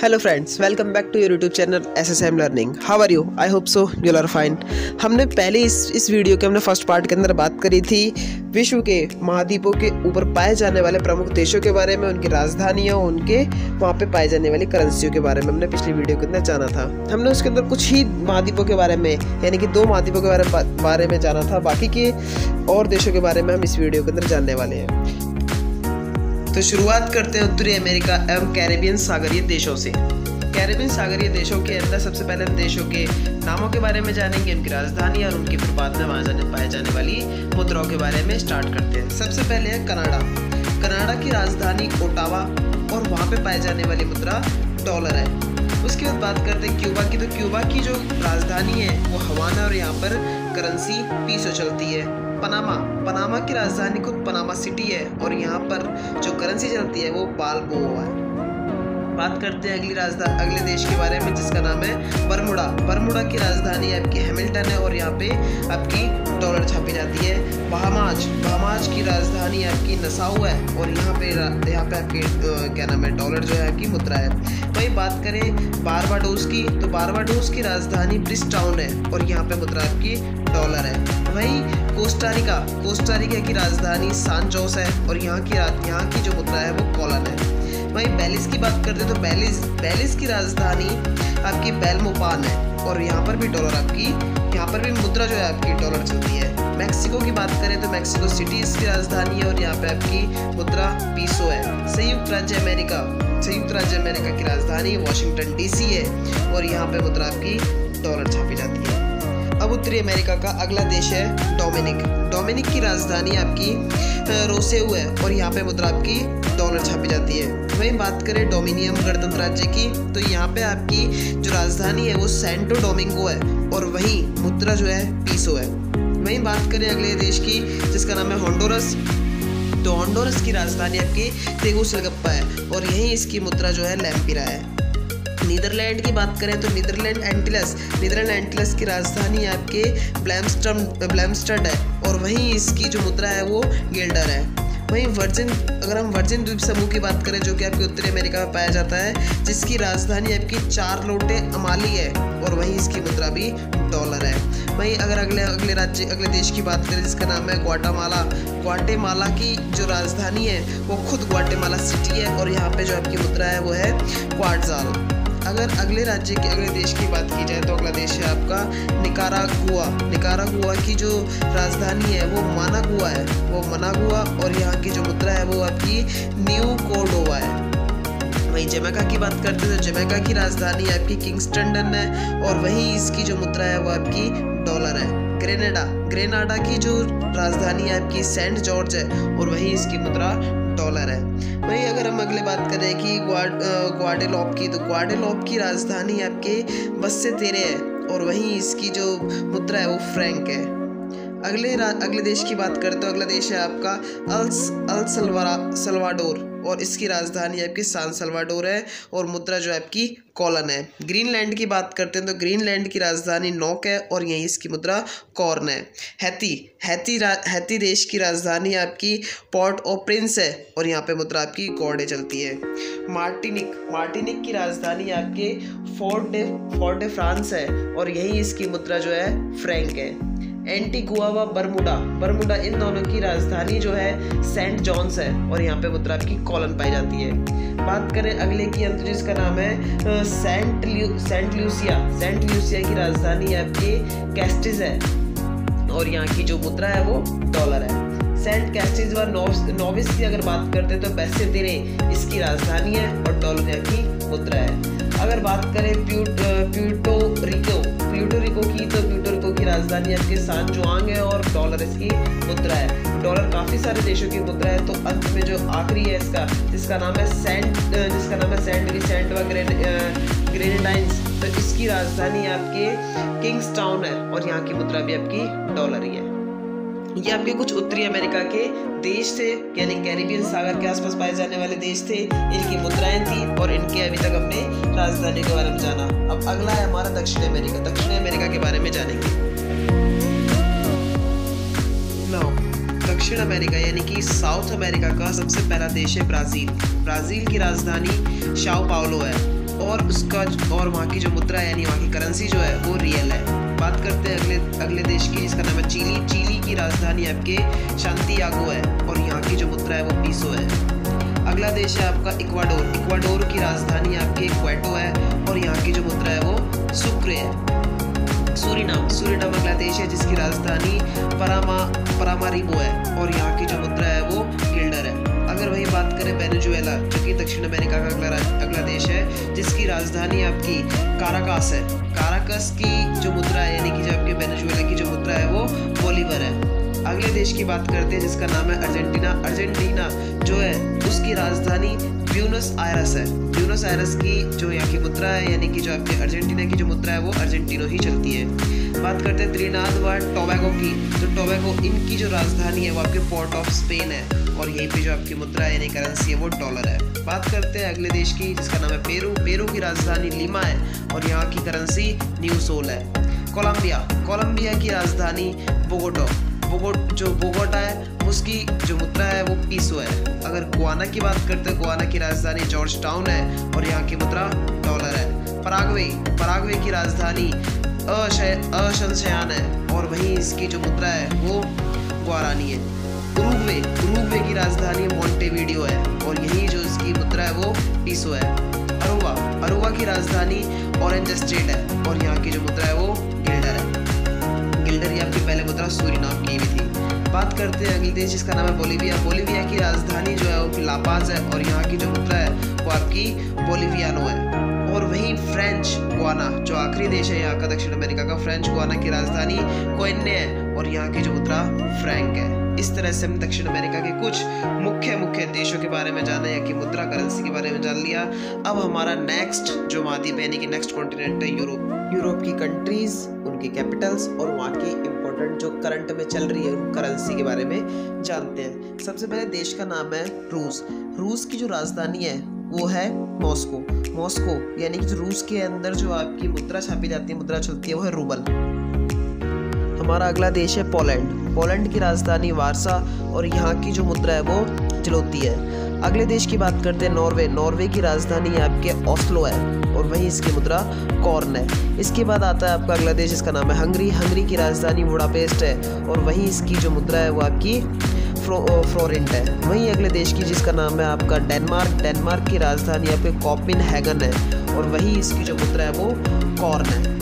Hello friends, welcome back to your YouTube channel SSM learning. How are you? I hope so you are fine. हमने पहले इस video के हमने first part के अंदर बात करी थी विश्व के महाद्वीपों के ऊपर पाए जाने वाले प्रमुख देशों के बारे में, उनकी राजधानियों, उनके वहाँ पे पाई जाने वाली करेंसियों के बारे में हमने पिछली वीडियो के अंदर जाना था। हमने उसके अंदर कुछ ही महाद्वीपों के बारे में, यानी कि 2 महाद्वीपों के बारे में जाना था। बाकी के और देशों के बारे में हम इस वीडियो के अंदर जानने वाले हैं। तो शुरुआत करते हैं उत्तरी अमेरिका एवं कैरेबियन सागरीय देशों से। कैरेबियन सागरीय देशों के अंदर सबसे पहले हम देशों के नामों के बारे में जानेंगे, उनकी राजधानी और उनके फिर बाद में वहाँ पाए जाने वाली मुद्राओं के बारे में स्टार्ट करते हैं। सबसे पहले है कनाडा। कनाडा की राजधानी ओटावा और वहाँ पे पाए जाने वाली मुद्रा डॉलर है। उसके बाद बात करते हैं क्यूबा की। तो क्यूबा की जो राजधानी है वो हवाना और यहाँ पर करेंसी पीसो चलती है। पनामा की राजधानी खुद पनामा सिटी है और यहाँ पर जो करेंसी चलती है वो बालबोआ है। बात करते हैं अगले देश के बारे में, जिसका नाम है बरमुडा। बरमुडा की राजधानी आपकी हैमिल्टन है और यहाँ पे आपकी डॉलर छापी जाती है। बहामाज की राजधानी आपकी नसाउ है और यहाँ पे आपकी क्या नाम है, डॉलर जो है आपकी मुद्रा है। वही बात करें बारबाडोस की, तो बारबाडोस की राजधानी ब्रिजटाउन है और यहाँ पे मुद्रा आपकी डॉलर है। वही कोस्टारिका की राजधानी सान जोस है और यहाँ की जो मुद्रा है वो कॉलन है। वहीं बेलिस की बात करते हैं तो बेलिस की राजधानी आपकी बेलमोपान है और यहाँ पर भी मुद्रा जो है आपकी डॉलर चलती है। मैक्सिको की बात करें तो मैक्सिको सिटी इसकी राजधानी है और यहाँ पे आपकी मुद्रा पीसो है। संयुक्त राज्य अमेरिका की राजधानी वाशिंगटन DC है और यहाँ पे मुद्रा आपकी डॉलर छापी जाती है। अब उत्तरी अमेरिका का अगला देश है डोमिनिक की राजधानी आपकी रोसेउ है और यहाँ पे मुद्रा आपकी डॉलर छापी जाती है। वहीं बात करें डोमिनियन गणतंत्र राज्य की, तो यहाँ पे आपकी जो राजधानी है वो सेंटो डोमिंगो है और वहीं मुद्रा जो है पीसो है। वहीं बात करें अगले देश की, जिसका नाम है होंडुरस। तो होंडुरस की राजधानी आपकी तेगुसिगल्पा है और यहीं इसकी मुद्रा जो है लैम्पिरा है। नीदरलैंड की बात करें तो नीदरलैंड एंटिलस की राजधानी आपके ब्लैमस्टड है और वहीं इसकी जो मुद्रा है वो गिल्डर है। वहीं अगर हम वर्जिन द्वीप समूह की बात करें, जो कि आपके उत्तरी अमेरिका में पाया जाता है, जिसकी राजधानी आपकी चार्लोटे अमाली है और वहीं इसकी मुद्रा भी डॉलर है। वहीं अगर अगले देश की बात करें, जिसका नाम है ग्वाटेमाला की जो राजधानी है वो खुद ग्वाटेमाला सिटी है और यहाँ पे जो आपकी मुद्रा है वो है क्वाट्ज़ाल। अगर अगले देश की बात की जाए तो अगला देश है आपका निकारागुआ की जो राजधानी है वो मनागुआ और यहाँ की जो मुद्रा है वो आपकी न्यू कोर्डोवा है। वहीं जमैका की बात करते हैं तो जमैका की राजधानी आपकी किंगस्टन है और वहीं इसकी जो मुद्रा है वो आपकी डॉलर है। ग्रेनाडा की जो राजधानी आपकी सेंट जॉर्ज है और वहीं इसकी मुद्रा डॉलर है। वहीं अगर हम अगले बात करें कि ग्वाडेलोप की, तो ग्वाडेलोप की राजधानी आपके बस से तेरे है और वहीं इसकी जो मुद्रा है वो फ्रैंक है। अगले देश की बात करें तो अगला देश है आपका अल सल्वाडोर और इसकी राजधानी आपकी सान सल्वाडोर है और मुद्रा जो है आपकी कॉलन है। ग्रीनलैंड की बात करते हैं तो ग्रीनलैंड की राजधानी नोक है और यहीं इसकी मुद्रा कॉर्न है। हैती देश की राजधानी आपकी पोर्ट ऑफ प्रिंस है और यहाँ पे मुद्रा आपकी कॉर्डे चलती है। मार्टिनिक की राजधानी आपके फोर्ट डे फ्रांस है और यहीं इसकी मुद्रा जो है फ्रैंक है। एंटीगुआ व बरमुडा इन दोनों की राजधानी जो है सेंट जॉन्स है और यहाँ पे मुद्रा आपकी कॉलन पाई जाती है। बात करें अगले की अंत, जिसका नाम है सेंट ल्यूसिया की राजधानी आपकी कैस्टिस है और यहाँ की जो मुद्रा है वो डॉलर है। सेंट कैस्टिस व नोविस की अगर बात करते हैं तो पैसे तेरे इसकी राजधानी है और डॉलर यहाँ की मुद्रा है। अगर बात करें प्यूर्टो रिको की राजधानी आपके सान जुआंग है और डॉलर इसकी मुद्रा है। डॉलर काफ़ी सारे देशों की मुद्रा है। तो अंत में जो आखिरी है जिसका नाम है सेंट विसेंट व ग्रेनेडाइंस, तो इसकी राजधानी आपके किंग्सटाउन है और यहाँ की मुद्रा भी आपकी डॉलर ही है। ये आपके कुछ उत्तरी अमेरिका के देश थे, यानी कैरिबियन सागर के आसपास पाए जाने वाले देश थे। इनकी मुद्राएं थी और इनके अभी तक हमने राजधानी के बारे में जाना। अब अगला है हमारा दक्षिण अमेरिका के बारे में जानेंगे। दक्षिण अमेरिका यानी कि साउथ अमेरिका का सबसे पहला देश है ब्राज़ील की राजधानी शाओ पाउलो है और उसका और वहाँ की जो मुद्रा है यानी वहाँ की करेंसी जो है वो रियल है। बात करते हैं अगले देश की, जिसका नाम है चिली। चिली की राजधानी आपके शांतियागो है और यहाँ की जो मुद्रा है वो पीसो है। अगला देश है आपका इक्वाडोर। इक्वाडोर की राजधानी आपकी क्वेटो है और यहाँ की जो मुद्रा है वो सुक्रे है। सूरीनाम अगला देश है जिसकी राजधानी परामारिबो है और यहाँ की जो मुद्रा है वो गिल्डर है। अगर वही बात करें वेनेजुएला, जो कि दक्षिण अमेरिका का अगला देश है जिसकी राजधानी आपकी काराकास है। काराकास की जो मुद्रा है यानी कि जो आपके वेनेजुएला की जो मुद्रा है वो बोलीवर है। अगले देश की बात करते हैं जिसका नाम है अर्जेंटीना। अर्जेंटीना जो है उसकी राजधानी ब्यूनस आयरस है। ब्यूनस आयरस की जो यहाँ की मुद्रा है यानी कि जो आपके अर्जेंटीना की जो मुद्रा है वो अर्जेंटिनो ही चलती है। बात करते हैं त्रिनाद व टोबैगो की। तो टोबैगो इनकी जो राजधानी है वो आपके पोर्ट ऑफ स्पेन है और यहीं पे जो आपकी मुद्रा है यानी करेंसी है वो डॉलर है। बात करते हैं अगले देश की जिसका नाम है पेरू। पेरू की राजधानी लीमा है और यहाँ की करेंसी न्यू सोल है। कोलंबिया की राजधानी बोगोटा है, उसकी जो मुद्रा है वो पीसो है। अगर गुआना की बात करते हैं, गुआना की राजधानी जॉर्ज टाउन है और यहाँ की मुद्रा डॉलर है। पराग्वे की राजधानी अशंशयान है और वहीं इसकी जो मुद्रा है वो गुआरानी है। उरुग्वे की राजधानी मोंटेवीडियो है और यही जो इसकी मुद्रा है वो पीसो है। अरुवा की राजधानी ऑरेंज स्टेट है और यहाँ की जो मुद्रा है वो गिल्डर है। गिल्डर ही आपकी पहले मुद्रा सूरीनाम की भी थी। बात करते हैं अगले देश जिसका नाम है बोलीविया। बोलीविया की राजधानी जो है वो लापाज है और यहाँ की जो मुद्रा है वो आपकी बोलीवियानो है। और वहीं फ्रेंच गुआना जो आखिरी देश है यहाँ का दक्षिण अमेरिका का, फ्रेंच गुआना की राजधानी कोइन्ने है और यहाँ की जो मुद्रा फ्रैंक है। इस तरह से हम दक्षिण अमेरिका के कुछ मुख्य देशों के बारे में जाने या कि मुद्रा करेंसी के बारे में जान लिया। अब हमारा नेक्स्ट जो महाद्वीप यानी कि नेक्स्ट कॉन्टिनेंट है यूरोप की कंट्रीज, उनकी कैपिटल्स और वहाँ की इम्पोर्टेंट जो करंट में चल रही है करेंसी के बारे में जानते हैं। सबसे पहले देश का नाम है रूस। रूस की जो राजधानी है वो है मॉस्को यानी कि जो रूस के अंदर जो आपकी मुद्रा छापी जाती है, मुद्रा चलती है वो है रूबल। हमारा अगला देश है पोलैंड की राजधानी वारसा और यहाँ की जो मुद्रा है वो जलोती है। अगले देश की बात करते हैं नॉर्वे की राजधानी आपके ऑस्लो है और वहीं इसकी मुद्रा कॉर्न है। इसके बाद आता है आपका अगला देश जिसका नाम है हंगरी की राजधानी बुडापेस्ट है और वहीं इसकी जो मुद्रा है वो आपकी फ्लोरेंट है। वहीं अगले देश की जिसका नाम है आपका डेनमार्क की राजधानी आपके कोपेनहेगन है और वहीं इसकी जो मुद्रा है वो कॉर्न है।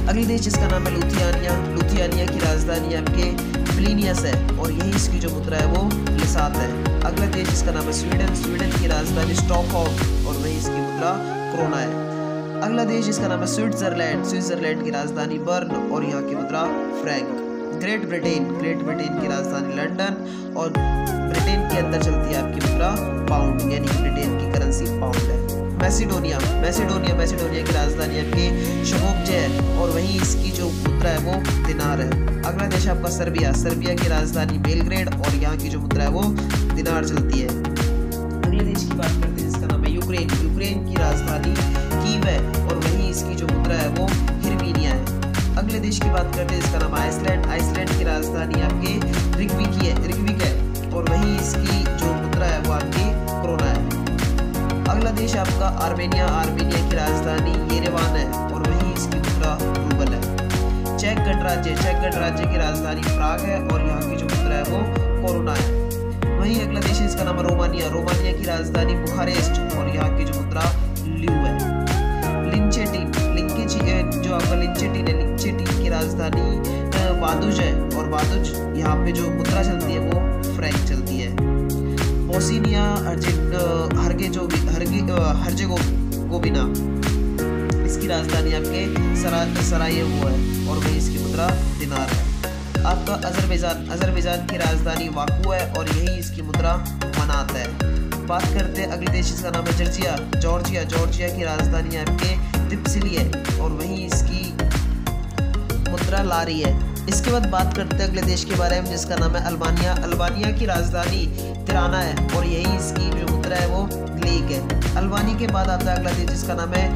अगले देश जिसका नाम है लुथियानिया की राजधानी आपके विल्नियस है और यही इसकी जो मुद्रा है वो लिसात है। अगला देश जिसका नाम है स्वीडन की राजधानी स्टॉकहोम और वही इसकी मुद्रा क्रोना है। अगला देश जिसका नाम है स्विट्जरलैंड की राजधानी बर्न और यहाँ की मुद्रा फ्रैंक। ग्रेट ब्रिटेन की राजधानी लंदन और ब्रिटेन के अंदर चलती है आपकी मुद्रा पाउंड यानी कि ब्रिटेन की करेंसी पाउंड है। मैसिडोनिया की राजधानी आपकी शकोपजे है और वहीं इसकी जो मुद्रा है वो दिनार है। अगला देश आपका सर्बिया की राजधानी बेलग्रेड और यहाँ की जो मुद्रा है वो दिनार चलती है। अगले देश की बात करते हैं जिसका नाम है यूक्रेन की राजधानी कीव है और वहीं इसकी जो मुद्रा है वो हिरवीनिया है। अगले देश की बात करते हैं जिसका नाम आइसलैंड की राजधानी आपके रिकविक है और वहीं इसकी जो मुद्रा है वो आपकी क्रोना है। अगला देश आपका आर्मेनिया की राजधानी येरेवान है और वहीं इसकी मुद्रा रूबल है। चेक गणराज्य की राजधानी प्राग है और यहाँ की जो मुद्रा है वो कोरोना है। वहीं अगला देश इसका नाम है रोमानिया की राजधानी बुखारेस्ट और यहाँ की जो मुद्रा ल्यू है। लिंचेटिन की राजधानी वादुज है और वादुज यहाँ पे जो मुद्रा चलती है वो फ्रैंक चलती है। बोस्निया हर्जेगोविना इसकी राजधानी आपके सरायेवो है और वही इसकी मुद्रा दिनार है। आपका अजरबैजान की राजधानी बाकू है और यही इसकी मुद्रा मनात है। बात करते हैं अगले देश जिसका नाम है जॉर्जिया की राजधानी आपके तिप्सिली है और वहीं इसकी मुद्रा लारी है। इसके बाद बात करते हैं अगले देश के बारे में जिसका नाम है अल्बानिया की राजधानी तिराना है और यही इसकी जो मुद्रा है वो ग्लीक है। अल्बानिया के बाद आता है अगला देश जिसका नाम है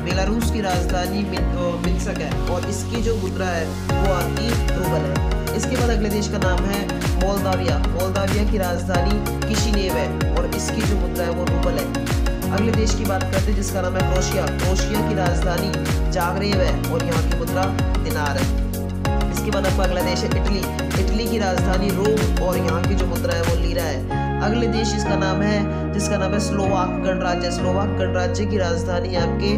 बेलारूस की राजधानी मिन्स्क है और इसकी जो मुद्रा है वो आपकी रूबल है। इसके बाद अगले देश का नाम है मोल्दाविया की राजधानी किशिनेव है और इसकी जो मुद्रा है वो रूबल है। अगले देश की बात करते हैं जिसका नाम है क्रोशिया। क्रोशिया की राजधानी जाग्रेब है और यहाँ की मुद्रा दिनार है। इसके बाद आपका अगला देश है इटली। इटली की राजधानी रोम और यहाँ की जो मुद्रा है वो लीरा है। अगले देश जिसका नाम है स्लोवाक गणराज्य। स्लोवाक गणराज्य की राजधानी आपके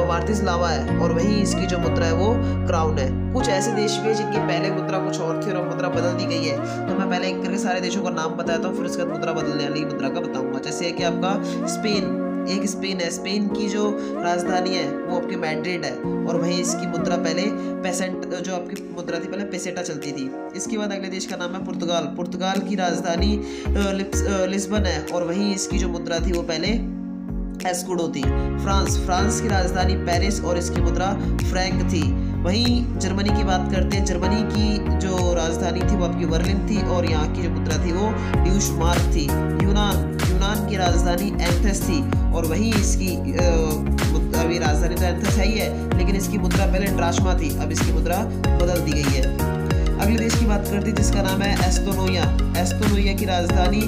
वार्तिस्लावा है और वहीं इसकी जो मुद्रा है वो क्राउन है। कुछ ऐसे देश भी है जिनकी पहले मुद्रा कुछ और थी और मुद्रा बदल दी गई है, तो मैं पहले एक करके सारे देशों का नाम बताता हूँ, फिर उसके बाद मुद्रा बदलने वाली मुद्रा का बताऊंगा। जैसे है कि आपका स्पेन है। स्पेन की जो राजधानी है वो आपकी मैड्रिड है और वहीं इसकी मुद्रा पहले पेसेंट जो आपकी मुद्रा थी पहले पेसेटा चलती थी। इसके बाद अगले देश का नाम है पुर्तगाल। पुर्तगाल की राजधानी लिस्बन है और वहीं इसकी जो मुद्रा थी वो पहले एस्कुडो थी। फ्रांस की राजधानी पेरिस और इसकी मुद्रा फ्रैंक थी। वहीं जर्मनी की बात करते हैं। जर्मनी की जो राजधानी थी वो आपकी बर्लिन थी और यहाँ की जो मुद्रा थी वो ड्यूशमार्क थी। यूनान की राजधानी एथेंस थी और वहीं इसकी अभी राजधानी तो एथेंस है ही है, लेकिन इसकी मुद्रा पहले ड्राशमा थी, अब इसकी मुद्रा बदल दी गई है। अगले देश की बात करते हैं जिसका नाम है एस्तोनिया। एस्तोनिया की राजधानी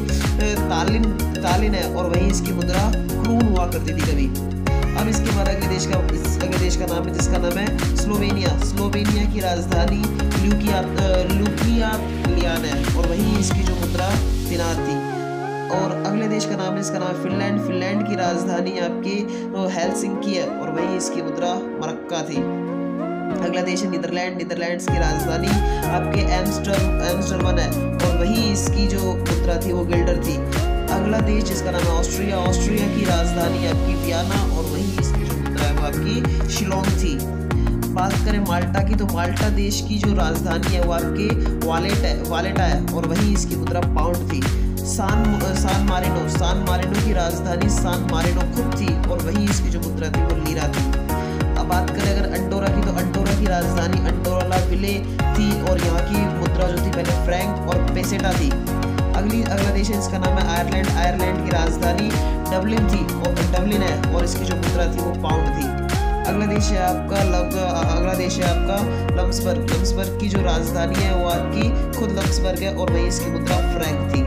तालिन है और वहीं इसकी मुद्रा क्रून हुआ करती थी कभी। अब इसके बाद अगले देश का नाम है जिसका नाम है स्लोवेनिया। स्लोवेनिया की राजधानी ल्यूकियान है और वहीं इसकी जो मुद्रा दिनार थी। और अगले देश का नाम है जिसका नाम है फिनलैंड। फिनलैंड की राजधानी आपकी हेलसिंकी है और वहीं इसकी मुद्रा मरक्का थी। अगला देश है नीदरलैंड। नीदरलैंड्स की राजधानी आपके एम्स्टर्डम है और वहीं इसकी जो मुद्रा थी वो गिल्डर थी। अगला देश जिसका नाम है ऑस्ट्रिया। ऑस्ट्रिया की राजधानी आपकी वियना और वहीं इसकी जो मुद्रा है वो आपकी शिलोंग थी। बात करें माल्टा की, तो माल्टा देश की जो राजधानी है वो आपके वालेटा है और वहीं इसकी मुद्रा पाउंड थी। सान मारिनो की राजधानी सान मारिनो खुद थी और वहीं इसकी जो मुद्रा थी वो लीरा थी। अब बात करें अगर अंडोरा की, तो अंडोरा की राजधानी अंडोरा विले थी और यहाँ की मुद्रा जो थी पहले फ्रैंक और पेसेटा थी। अगला देश है जिसका नाम है आयरलैंड। आयरलैंड की राजधानी डबलिन है और इसकी जो मुद्रा थी वो पाउंड थी। अगला देश है आपका लम्सबर्ग। लम्सबर्ग की जो राजधानी है वो आपकी खुद लम्सबर्ग है और वहीं इसकी मुद्रा फ्रैंक थी।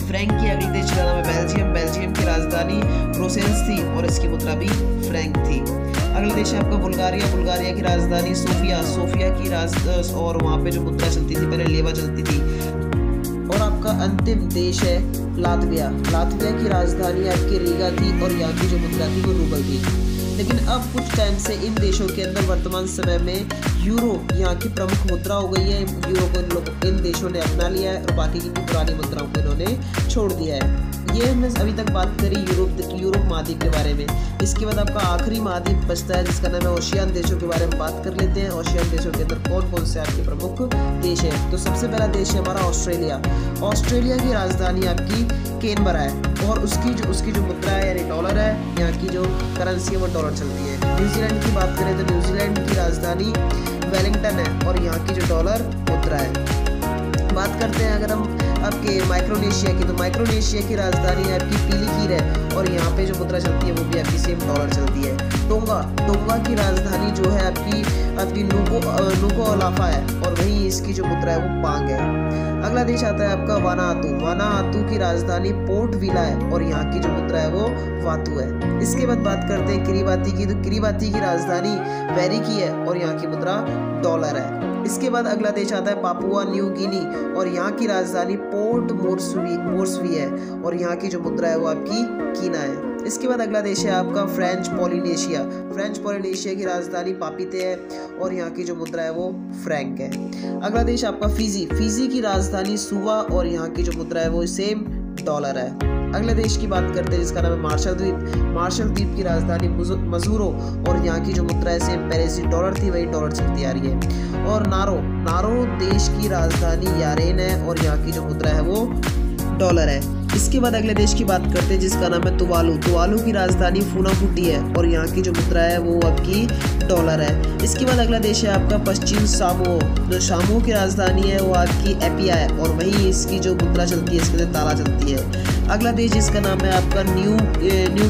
फ्रैंक की अगले देश का नाम है बेल्जियम। बेल्जियम की राजधानी ब्रुसेल्स थी और इसकी मुद्रा भी फ्रैंक थी। अगला देश है आपका बुल्गारिया। बुल्गारिया की राजधानी सोफिया की और वहाँ पे जो मुद्रा चलती थी पहले लेवा चलती थी। और आपका अंतिम देश है लातविया। लातविया की राजधानी आपकी रीगा थी और यहाँ की जो मुद्रा थी वो रूबल थी। लेकिन अब कुछ टाइम से इन देशों के अंदर वर्तमान समय में यूरो यहाँ की प्रमुख मुद्रा हो गई है। यूरो को इन देशों ने अपना लिया है और बाकी की पुरानी मुद्राओं को इन्होंने छोड़ दिया है। ये हमने अभी तक बात करी यूरोप महाद्वीप के बारे में। इसके बाद आपका आखिरी महाद्वीप बचता है जिसका नाम है ओशियन देशों के बारे में बात कर लेते हैं। ओशियन देशों के अंदर कौन कौन से आपके प्रमुख देश है, तो सबसे पहला देश है हमारा ऑस्ट्रेलिया। ऑस्ट्रेलिया की राजधानी आपकी कैनबरा है और उसकी जो मुद्रा है यानी डॉलर है, यहाँ की जो करेंसी है वो डॉलर चलती है। न्यूजीलैंड की बात करें तो न्यूजीलैंड की राजधानी वेलिंगटन है और यहाँ की जो डॉलर मुद्रा है। बात करते हैं अगर हम आपके माइक्रोनेशिया की, तो माइक्रोनेशिया की राजधानी आपकी पीलीखीर है और यहाँ पे जो मुद्रा चलती है वो भी आपकी सेम डॉलर चलती है। टोंगा की राजधानी जो है आपकी नुको अलाफा है और वहीं इसकी जो मुद्रा है वो पांग है। अगला देश आता है आपका वानाआतू की राजधानी पोर्ट विला है और यहाँ की जो मुद्रा है वो वातु है। इसके बाद बात करते हैं किरीबाती की, तो किरीबाती की राजधानी वेरिकी है और यहाँ की मुद्रा डॉलर है। इसके बाद अगला देश आता है पापुआ न्यू गिनी और यहाँ की राजधानी पोर्ट मोर्सवी है और यहाँ की जो मुद्रा है वो आपकी कीना है। इसके बाद अगला देश है आपका फ्रेंच पॉलिनेशिया की राजधानी पापीते है और यहाँ की जो मुद्रा है वो फ्रैंक है। अगला देश आपका फिजी की राजधानी सुवा और यहाँ की जो मुद्रा है वो सेम डॉलर है। अगले देश की बात करते हैं जिसका नाम है मार्शल द्वीप की राजधानी मजूरो और यहाँ की जो मुद्रा है सेम पहले डॉलर थी वही डॉलर चलती आ रही है। और नारो देश की राजधानी यारेन है और यहाँ की जो मुद्रा है वो डॉलर है। इसके बाद अगले देश की बात करते हैं जिसका नाम है तुवालू की राजधानी फुनाफुटी है और यहाँ की जो मुद्रा है वो आपकी डॉलर है। इसके बाद अगला देश है आपका पश्चिम सामो की राजधानी है वो आपकी एपिया है और वहीं इसकी जो मुद्रा चलती है इसके ताला चलती है। अगला देश जिसका नाम है आपका न्यू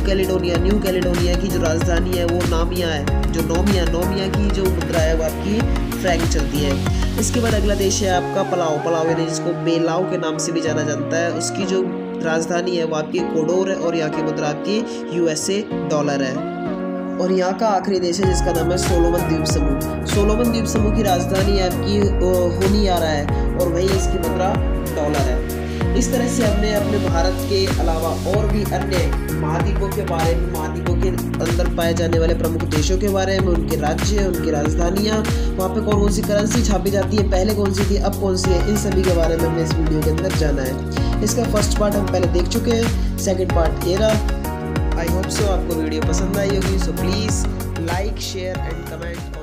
कैलेडोनिया की जो राजधानी है वो नोमिया है। जो नोमिया की जो मुद्रा है वो आपकी फ्रैंक चलती है। इसके बाद अगला देश है आपका पलाओ यानी जिसको बेलाओ के नाम से भी जाना जाता है। उसकी जो राजधानी है वो आपकी कोडोर है और यहाँ की मुद्रा आपकी USA डॉलर है। और यहाँ का आखिरी देश है जिसका नाम है सोलोमन द्वीप समूह। सोलोमन द्वीप समूह की राजधानी आपकी होनियारा है और वही इसकी मुद्रा डॉलर है। इस तरह से हमने अपने भारत के अलावा और भी अन्य महाद्वीपों के बारे में, महाद्वीपों के अंदर पाए जाने वाले प्रमुख देशों के बारे में, उनके राज्य, उनकी राजधानियाँ, वहाँ पे कौन कौन सी करेंसी छापी जाती है, पहले कौन सी थी, अब कौन सी है, इन सभी के बारे में हमने इस वीडियो के अंदर जाना है। इसका फर्स्ट पार्ट हम पहले देख चुके हैं, सेकेंड पार्ट ये रहा। आई होप सो आपको वीडियो पसंद आई होगी। So please like, share and comment.